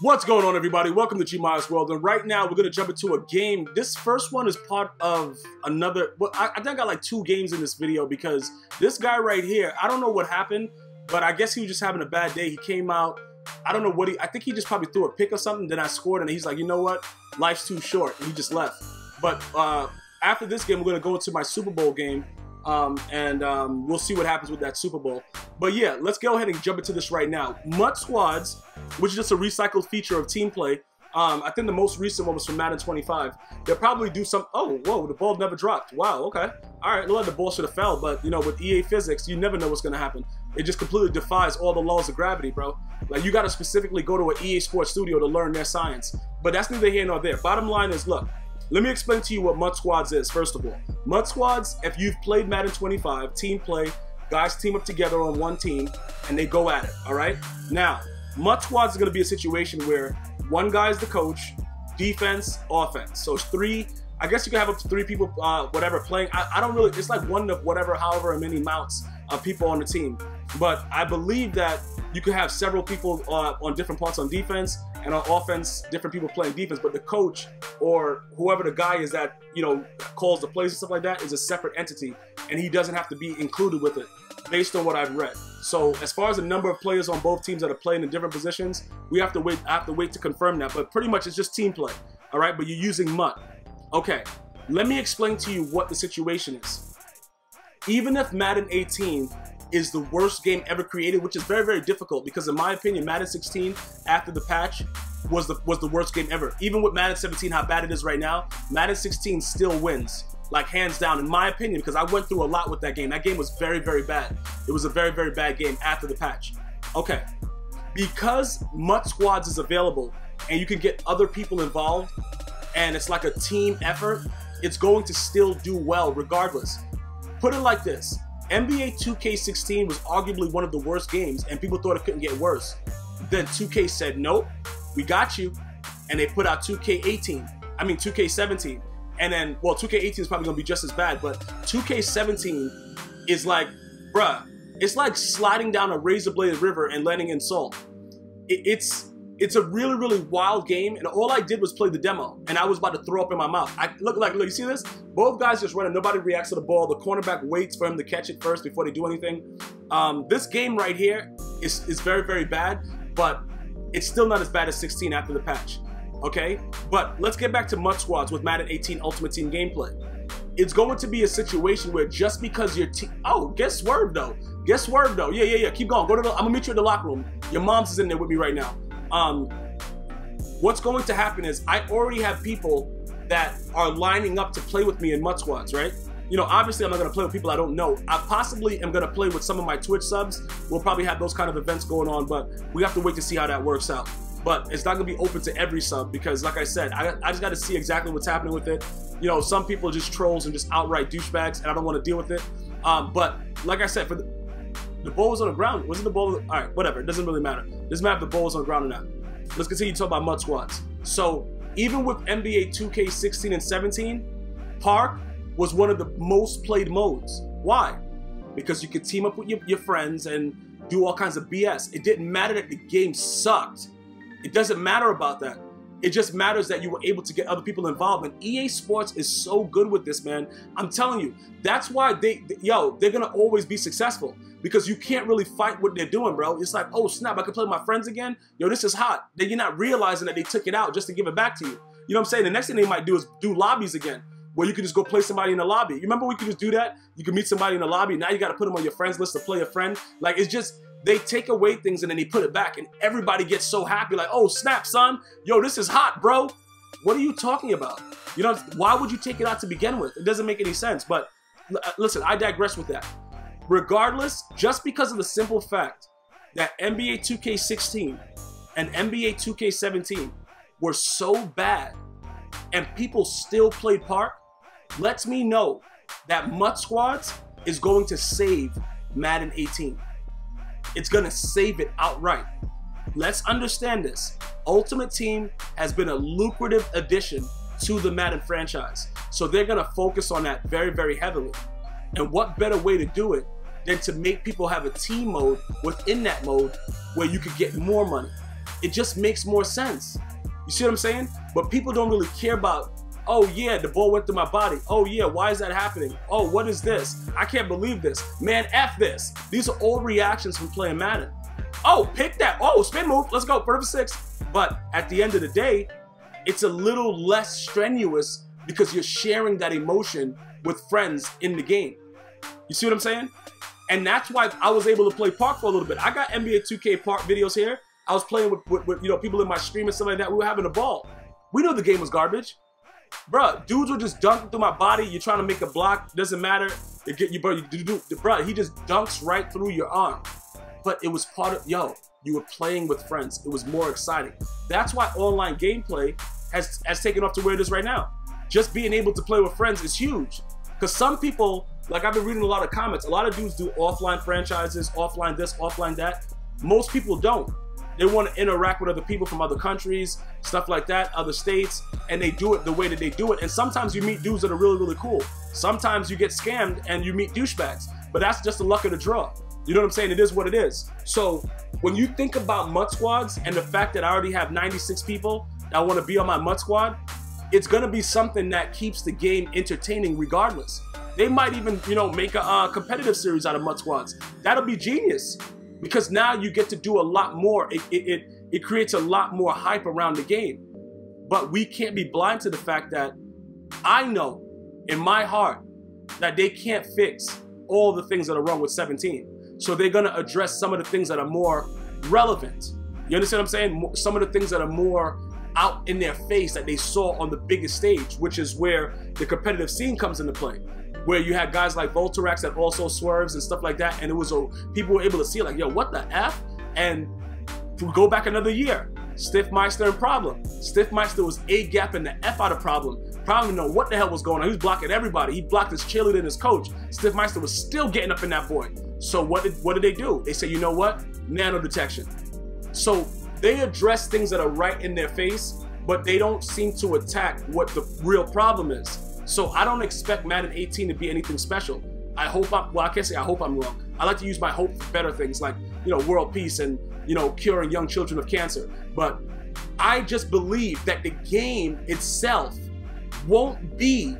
What's going on, everybody? Welcome to GmiasWorld, and right now we're going to jump into a game. This first one is part of another, well, I think I got like 2 games in this video because this guy right here, I don't know what happened, but I guess he was just having a bad day. He came out, I don't know what I think he just probably threw a pick or something, then I scored, and he's like, you know what, life's too short, and he just left. But after this game, we're going to go into my Super Bowl game, and we'll see what happens with that Super Bowl. But yeah, let's go ahead and jump into this right now. MUT squads, which is just a recycled feature of team play. I think the most recent one was from Madden 25. They'll probably do some, oh, whoa, the ball never dropped. Wow, okay. All right, look like the ball should have fell, but you know, with EA physics, you never know what's gonna happen. It just completely defies all the laws of gravity, bro. Like, you gotta specifically go to an EA Sports studio to learn their science. But that's neither here nor there. Bottom line is, look, let me explain to you what MUT squads is, first of all. MUT squads, if you've played Madden 25, team play, guys team up together on one team, and they go at it, all right? Now, MUT squads is going to be a situation where one guy is the coach, defense, offense. So it's 3, I guess you can have up to 3 people, whatever, playing. I don't really, it's like one of whatever, however many amounts of people on the team. But I believe that you could have several people on different parts on defense, and on offense, different people playing defense. But the coach or whoever the guy is that, you know, calls the plays and stuff like that is a separate entity, and he doesn't have to be included with it, based on what I've read. So as far as the number of players on both teams that are playing in different positions, we have to wait. I have to wait to confirm that. But pretty much it's just team play, all right? But you're using MUT. Okay, let me explain to you what the situation is. Even if Madden 18 is the worst game ever created, which is very, very difficult, because in my opinion, Madden 16 after the patch was the worst game ever. Even with Madden 17, how bad it is right now, Madden 16 still wins, like hands down, in my opinion, because I went through a lot with that game. That game was very, very bad. It was a very, very bad game after the patch. Okay, because MUT squads is available and you can get other people involved and it's like a team effort, it's going to still do well regardless. Put it like this. NBA 2K16 was arguably one of the worst games, and people thought it couldn't get worse. Then 2K said, nope, we got you, and they put out 2K17. And then, well, 2K18 is probably gonna be just as bad, but 2K17 is like, bruh, it's like sliding down a razor-bladed river and landing in salt. It's a really, really wild game, and all I did was play the demo, and I was about to throw up in my mouth. Look, you see this? Both guys just running, nobody reacts to the ball. The cornerback waits for him to catch it first before they do anything. This game right here is very, very bad, but it's still not as bad as 16 after the patch, okay? But let's get back to MUT squads with Madden 18 Ultimate Team gameplay. It's going to be a situation where just because your team, oh, get swerved though. Get swerved though, yeah, keep going. I'm gonna meet you in the locker room. Your mom's is in there with me right now. What's going to happen is I already have people that are lining up to play with me in MUT squads, right? You know, obviously I'm not going to play with people I don't know. I possibly am going to play with some of my Twitch subs. We'll probably have those kind of events going on, but we have to wait to see how that works out. But it's not going to be open to every sub because, like I said, I just got to see exactly what's happening with it. You know, some people are just trolls and just outright douchebags, and I don't want to deal with it. But like I said, for the ball was on the ground. Wasn't the ball? All right, whatever. It doesn't really matter. It doesn't matter if the ball was on the ground or not. Let's continue to talk about MUT squads. So even with NBA 2K16 and 17, Park was one of the most played modes. Why? Because you could team up with your friends and do all kinds of BS. It didn't matter that the game sucked. It doesn't matter about that. It just matters that you were able to get other people involved. And EA Sports is so good with this, man. I'm telling you, that's why they're gonna always be successful. Because you can't really fight what they're doing, bro. It's like, oh snap, I can play with my friends again? Yo, this is hot. Then you're not realizing that they took it out just to give it back to you. You know what I'm saying? The next thing they might do is do lobbies again, where you can just go play somebody in the lobby. You remember we could just do that? You can meet somebody in the lobby. Now you gotta put them on your friends list to play a friend. Like, it's just, they take away things and then they put it back and everybody gets so happy, like, oh snap, son. Yo, this is hot, bro. What are you talking about? You know, why would you take it out to begin with? It doesn't make any sense, but listen, I digress with that. Regardless, just because of the simple fact that NBA 2K16 and NBA 2K17 were so bad and people still played Park, lets me know that MUT squads is going to save Madden 18. It's going to save it outright. Let's understand this. Ultimate Team has been a lucrative addition to the Madden franchise. So they're going to focus on that very, very heavily. And what better way to do it than to make people have a team mode within that mode where you could get more money. It just makes more sense. You see what I'm saying? But people don't really care about, oh yeah, the ball went through my body. Oh yeah, why is that happening? Oh, what is this? I can't believe this. Man, F this. These are all reactions from playing Madden. Oh, pick that. Oh, spin move. Let's go. 4-6. But at the end of the day, it's a little less strenuous because you're sharing that emotion with friends in the game. You see what I'm saying? And that's why I was able to play Park for a little bit. I got NBA 2K Park videos here. I was playing with you know, people in my stream and stuff like that. We were having a ball. We knew the game was garbage. Bruh, dudes were just dunking through my body. You're trying to make a block. Doesn't matter. Bruh, he just dunks right through your arm. But it was part of, yo, you were playing with friends. It was more exciting. That's why online gameplay has taken off to where it is right now. Just being able to play with friends is huge. Because some people, like I've been reading a lot of comments, a lot of dudes do offline franchises, offline this, offline that. Most people don't. They want to interact with other people from other countries, stuff like that, other states, and they do it the way that they do it. And sometimes you meet dudes that are really, really cool. Sometimes you get scammed and you meet douchebags. But that's just the luck of the draw. You know what I'm saying? It is what it is. So when you think about MUT squads and the fact that I already have 96 people that want to be on my MUT squad, it's going to be something that keeps the game entertaining regardless. They might even, you know, make a competitive series out of MUT squads. That'll be genius because now you get to do a lot more. It creates a lot more hype around the game. But we can't be blind to the fact that I know in my heart that they can't fix all the things that are wrong with 17. So they're going to address some of the things that are more relevant. You understand what I'm saying? Some of the things that are more out in their face that they saw on the biggest stage, which is where the competitive scene comes into play, where you had guys like Volterax that also swerves and stuff like that, and it was people were able to see like, yo, what the F? And we go back another year, Stiffmeister and Problem. Stiffmeister was A-gapping the F out of Problem. Problem didn't know what the hell was going on. He was blocking everybody. He blocked his cheerleader and his coach. Stiffmeister was still getting up in that boy. So what did they do? They say, you know what? Nano detection. So they address things that are right in their face, but they don't seem to attack what the real problem is. So I don't expect Madden 18 to be anything special. I hope well, I can't say I hope I'm wrong. I like to use my hope for better things like, you know, world peace and, you know, curing young children of cancer. But I just believe that the game itself won't be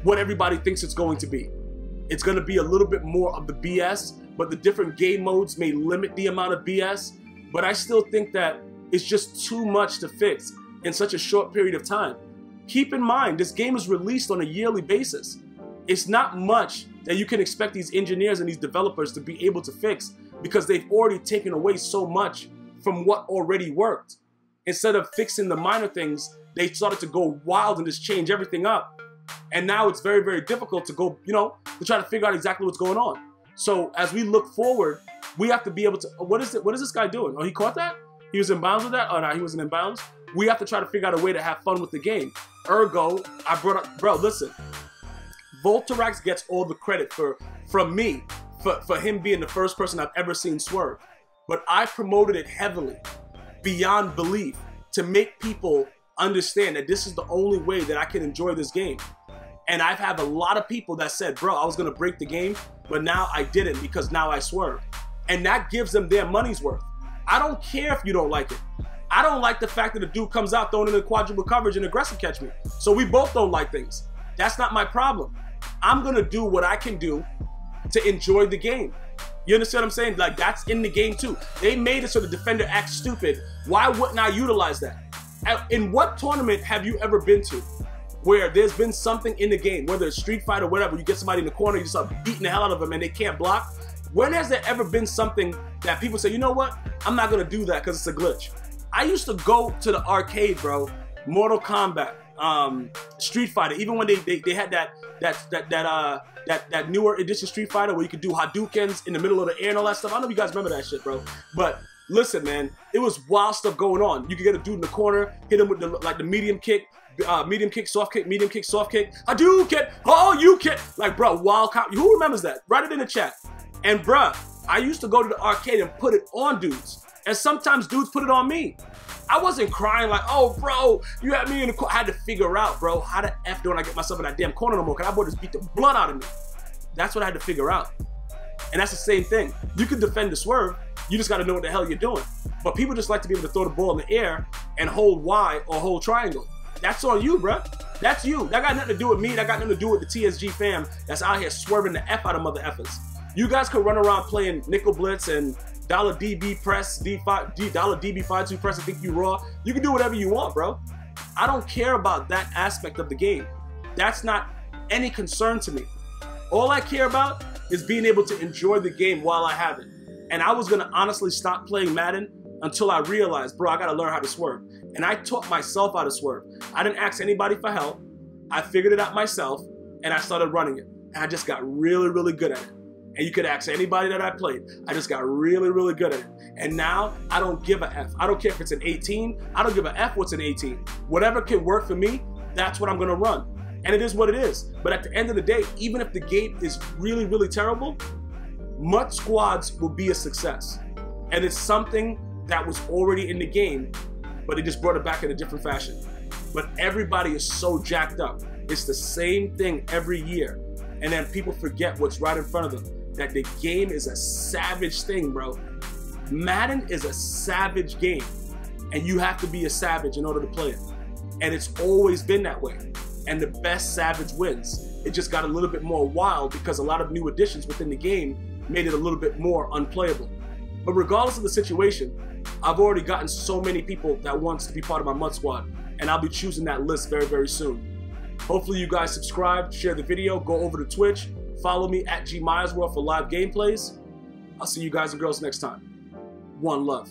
what everybody thinks it's going to be. It's going to be a little bit more of the BS, but the different game modes may limit the amount of BS. But I still think that it's just too much to fix in such a short period of time. Keep in mind, this game is released on a yearly basis. It's not much that you can expect these engineers and these developers to be able to fix because they've already taken away so much from what already worked. Instead of fixing the minor things, they started to go wild and just change everything up. And now it's very, very difficult to go, you know, to try to figure out exactly what's going on. So as we look forward, we have to be able to, what is this guy doing? Oh, he caught that? He was in bounds with that? Oh, no, he wasn't in bounds. We have to try to figure out a way to have fun with the game. Ergo, I brought up, bro, listen. Volterax gets all the credit from me for him being the first person I've ever seen swerve. But I promoted it heavily, beyond belief, to make people understand that this is the only way that I can enjoy this game. And I've had a lot of people that said, bro, I was gonna break the game, but now I didn't because now I swerved. And that gives them their money's worth. I don't care if you don't like it. I don't like the fact that the dude comes out throwing in a quadruple coverage and aggressive catch me. So we both don't like things. That's not my problem. I'm gonna do what I can do to enjoy the game. You understand what I'm saying? Like, that's in the game too. They made it so the defender acts stupid. Why wouldn't I utilize that? In what tournament have you ever been to where there's been something in the game, whether it's Street Fighter or whatever, you get somebody in the corner, you just start beating the hell out of them and they can't block? When has there ever been something that people say, you know what? I'm not gonna do that because it's a glitch. I used to go to the arcade, bro, Mortal Kombat, Street Fighter, even when they had that newer edition Street Fighter where you could do Hadoukens in the middle of the air and all that stuff. I don't know if you guys remember that shit, bro. But listen, man, it was wild stuff going on. You could get a dude in the corner, hit him with the medium kick, soft kick, medium kick, soft kick, Hadouken, oh, you kick. Like, bro, wild cop. Who remembers that? Write it in the chat. And, bruh, I used to go to the arcade and put it on dudes. And sometimes dudes put it on me. I wasn't crying like, oh, bro, you had me in the corner. I had to figure out, bro, how the F don't I get myself in that damn corner no more? Because that boy just beat the blood out of me. That's what I had to figure out. And that's the same thing. You can defend the swerve. You just got to know what the hell you're doing. But people just like to be able to throw the ball in the air and hold Y or hold triangle. That's on you, bruh. That's you. That got nothing to do with me. That got nothing to do with the TSG fam that's out here swerving the F out of mother effers. You guys could run around playing nickel blitz and $DB press, $DB 5-2 press and think you raw. You can do whatever you want, bro. I don't care about that aspect of the game. That's not any concern to me. All I care about is being able to enjoy the game while I have it. And I was gonna honestly stop playing Madden until I realized, bro, I gotta learn how to swerve. And I taught myself how to swerve. I didn't ask anybody for help. I figured it out myself, and I started running it. And I just got really, really good at it. And you could ask anybody that I played. I just got really, really good at it. And now I don't give a F. I don't care if it's an 18. I don't give a F what's an 18. Whatever can work for me, that's what I'm gonna run. And it is what it is. But at the end of the day, even if the game is really, really terrible, MUT squads will be a success. And it's something that was already in the game, but they just brought it back in a different fashion. But everybody is so jacked up. It's the same thing every year. And then people forget what's right in front of them. That the game is a savage thing, bro. Madden is a savage game. And you have to be a savage in order to play it. And it's always been that way. And the best savage wins. It just got a little bit more wild because a lot of new additions within the game made it a little bit more unplayable. But regardless of the situation, I've already gotten so many people that wants to be part of my MUT squad. And I'll be choosing that list very, very soon. Hopefully you guys subscribe, share the video, go over to Twitch, follow me at GmiasWorld for live gameplays. I'll see you guys and girls next time. One love.